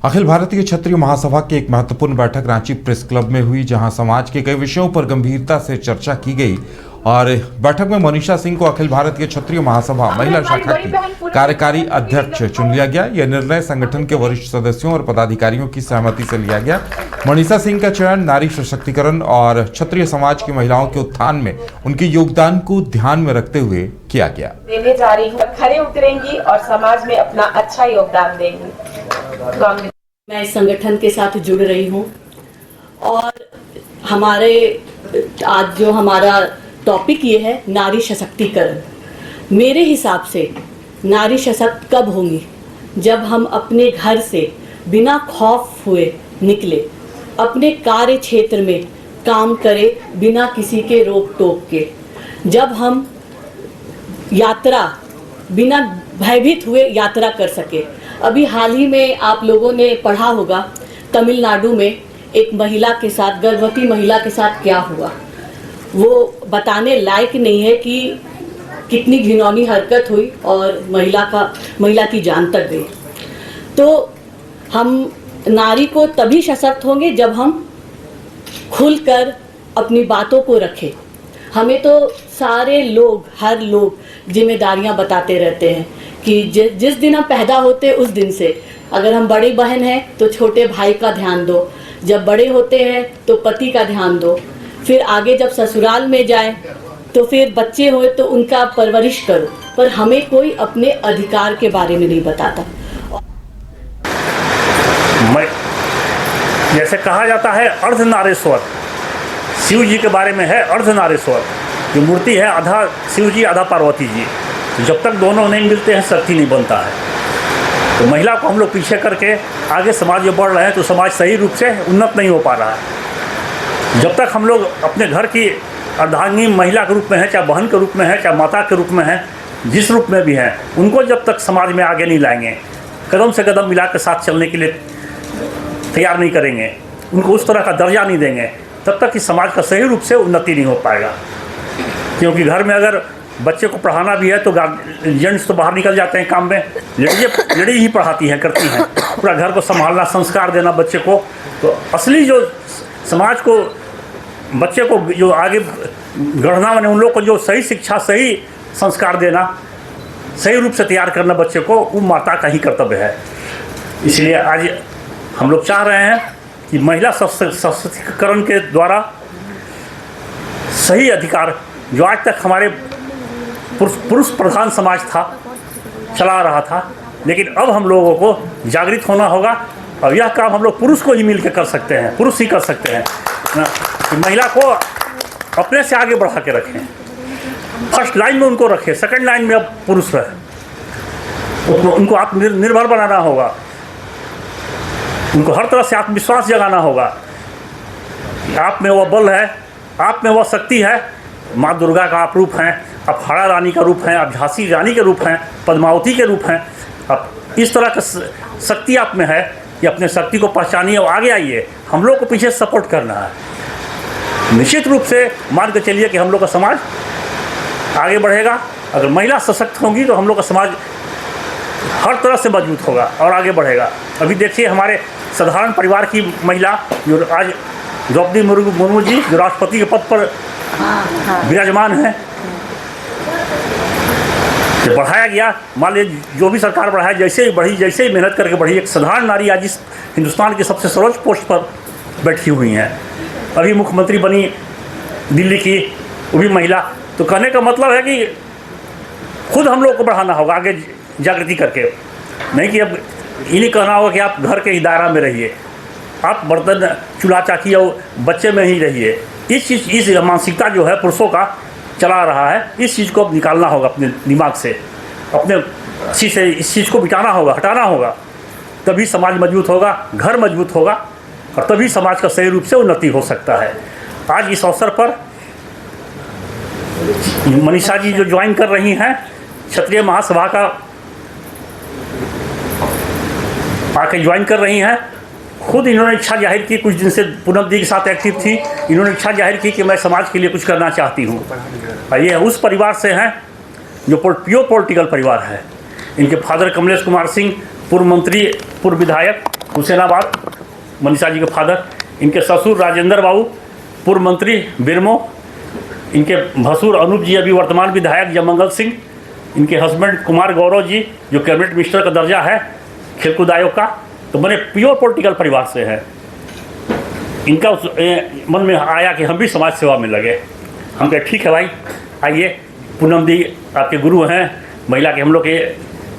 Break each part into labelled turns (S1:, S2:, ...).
S1: अखिल भारतीय क्षत्रिय महासभा की एक महत्वपूर्ण बैठक रांची प्रेस क्लब में हुई, जहां समाज के कई विषयों पर गंभीरता से चर्चा की गई। और बैठक में मनीषा सिंह को अखिल भारतीय क्षत्रिय महासभा महिला शाखा की कार्यकारी अध्यक्ष चुन लिया गया। यह निर्णय संगठन के वरिष्ठ सदस्यों और पदाधिकारियों की सहमति से लिया गया। मनीषा सिंह का चयन नारी सशक्तिकरण और क्षत्रिय समाज की महिलाओं के उत्थान में उनके योगदान को ध्यान में रखते हुए किया गया।
S2: देने जा रही हूँ, खरे उतरेंगी और समाज में अपना अच्छा योगदान देंगी।
S3: मैं इस संगठन के साथ जुड़ रही हूँ और आज जो हमारा टॉपिक ये है नारी सशक्तिकरण। मेरे हिसाब से नारी सशक्त कब होंगी? जब हम अपने घर से बिना खौफ हुए निकले, अपने कार्य क्षेत्र में काम करें बिना किसी के रोक टोक के, जब हम यात्रा बिना भयभीत हुए यात्रा कर सके। अभी हाल ही में आप लोगों ने पढ़ा होगा तमिलनाडु में एक महिला के साथ, गर्भवती महिला के साथ क्या हुआ। वो बताने लायक नहीं है कि कितनी घिनौनी हरकत हुई और महिला की जान तक गई। तो हम नारी को तभी सशक्त होंगे जब हम खुलकर अपनी बातों को रखें। हमें तो सारे लोग, हर लोग जिम्मेदारियां बताते रहते हैं कि जिस दिन हम पैदा होते उस दिन से, अगर हम बड़ी बहन हैं तो छोटे भाई का ध्यान दो, जब बड़े होते हैं तो पति का ध्यान दो, फिर आगे जब ससुराल में जाए तो फिर बच्चे हुए तो उनका परवरिश करो। पर हमें कोई अपने अधिकार के बारे में नहीं बताता।
S4: जैसे कहा जाता है अर्धनारीश्वर, शिव जी के बारे में है अर्धनारीश्वर। जो मूर्ति है आधा शिव जी आधा पार्वती जी, तो जब तक दोनों नहीं मिलते हैं शक्ति नहीं बनता है। तो महिला को हम लोग पीछे करके आगे समाज में बढ़ रहे हैं तो समाज सही रूप से उन्नत नहीं हो पा रहा है। जब तक हम लोग अपने घर की अर्धांगिनी महिला के रूप में है, चाहे बहन के रूप में है, चाहे माता के रूप में है, जिस रूप में भी हैं, उनको जब तक समाज में आगे नहीं लाएंगे, कदम से कदम मिला के साथ चलने के लिए तैयार नहीं करेंगे, उनको उस तरह का दर्जा नहीं देंगे, तब तक कि समाज का सही रूप से उन्नति नहीं हो पाएगा। क्योंकि घर में अगर बच्चे को पढ़ाना भी है तो जेंट्स तो बाहर निकल जाते हैं काम में, लड़ी ही पढ़ाती हैं, करती हैं, पूरा घर को संभालना, संस्कार देना बच्चे को। तो असली जो समाज को, बच्चे को जो आगे गढ़ना, मैंने उन लोग को जो सही शिक्षा, सही संस्कार देना, सही रूप से तैयार करना बच्चे को, वो माता का ही कर्तव्य है। इसलिए आज हम लोग चाह रहे हैं कि महिला सशक्तिकरण के द्वारा सही अधिकार, जो आज तक हमारे पुरुष प्रधान समाज था, चला रहा था, लेकिन अब हम लोगों को जागृत होना होगा। और यह काम हम लोग पुरुष को ही मिलकर कर सकते हैं, पुरुष ही कर सकते हैं ना, कि महिला को अपने से आगे बढ़ा के रखें, फर्स्ट लाइन में उनको रखें, सेकंड लाइन में अब पुरुष रहे। उनको आत्मनिर्भर बनाना होगा, उनको हर तरह से आत्मविश्वास जगाना होगा। आप में वह बल है, आप में वह शक्ति है। माँ दुर्गा का आप रूप हैं, आप हाड़ा रानी का रूप हैं, आप झांसी रानी के रूप हैं, पद्मावती के रूप हैं। अब इस तरह का शक्ति आप में है कि अपने शक्ति को पहचानिए और आगे आइए। हम लोग को पीछे सपोर्ट करना है। निश्चित रूप से मान के चलिए कि हम लोग का समाज आगे बढ़ेगा। अगर महिला सशक्त होंगी तो हम लोग का समाज हर तरह से मजबूत होगा और आगे बढ़ेगा। अभी देखिए हमारे साधारण परिवार की महिला जो आज द्रौपदी मुर्मू जी, जो राष्ट्रपति के पद पर विराजमान है, जब बढ़ाया गया, मान लीजिए जो भी सरकार बढ़ाया, जैसे ही बढ़ी, जैसे ही मेहनत करके बढ़ी, एक साधारण नारी आज इस हिंदुस्तान की सबसे सर्वोच्च पोस्ट पर बैठी हुई हैं। अभी मुख्यमंत्री बनी दिल्ली की, वो भी महिला। तो कहने का मतलब है कि खुद हम लोग को बढ़ाना होगा आगे जागृति करके, नहीं कि अब ये नहीं कहना होगा कि आप घर के ही दायरा में रहिए, आप बर्तन चूल्हा चाकी और बच्चे में ही रहिए। इस मानसिकता जो है पुरुषों का चला रहा है, इस चीज़ को अब निकालना होगा अपने दिमाग से, अपने से इस चीज़ को मिटाना होगा, हटाना होगा। तभी समाज मजबूत होगा, घर मजबूत होगा और तभी समाज का सही रूप से उन्नति हो सकता है। आज इस अवसर पर मनीषा जी जो ज्वाइन कर रही हैं क्षत्रिय महासभा का, आके ज्वाइन कर रही हैं, खुद इन्होंने इच्छा जाहिर की, कुछ दिन से पूनम दी के साथ एक्टिव थी, इन्होंने इच्छा जाहिर की कि मैं समाज के लिए कुछ करना चाहती हूँ। ये उस परिवार से हैं जो प्योर पॉलिटिकल परिवार है। इनके फादर कमलेश कुमार सिंह पूर्व मंत्री, पूर्व विधायक, हुसैनाबाद, मनीषा जी के फादर, इनके ससुर राजेंद्र बाबू पूर्व मंत्री बिरमो, इनके भसुर अनूप जी अभी वर्तमान विधायक जयमंगल सिंह, इनके हस्बैंड कुमार गौरव जी जो कैबिनेट मिनिस्टर का दर्जा है खेलकूद आयोग का, तो मैंने प्योर पॉलिटिकल परिवार से है। इनका मन में आया कि हम भी समाज सेवा में लगे। हम कहे ठीक है भाई, आइए। पूनम दी आपके गुरु हैं, महिला के हम लोग के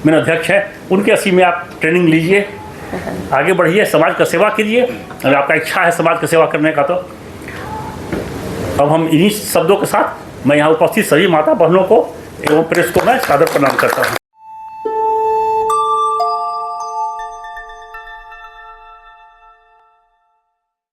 S4: मेरे अध्यक्ष हैं, उनके अस्सी में आप ट्रेनिंग लीजिए, आगे बढ़िए, समाज का सेवा कीजिए। अगर आपका इच्छा है समाज का सेवा करने का तो अब हम इन्हीं शब्दों के साथ मैं यहाँ उपस्थित सभी माता बहनों को एवं प्रेस को मैं सादर प्रणाम करता हूँ।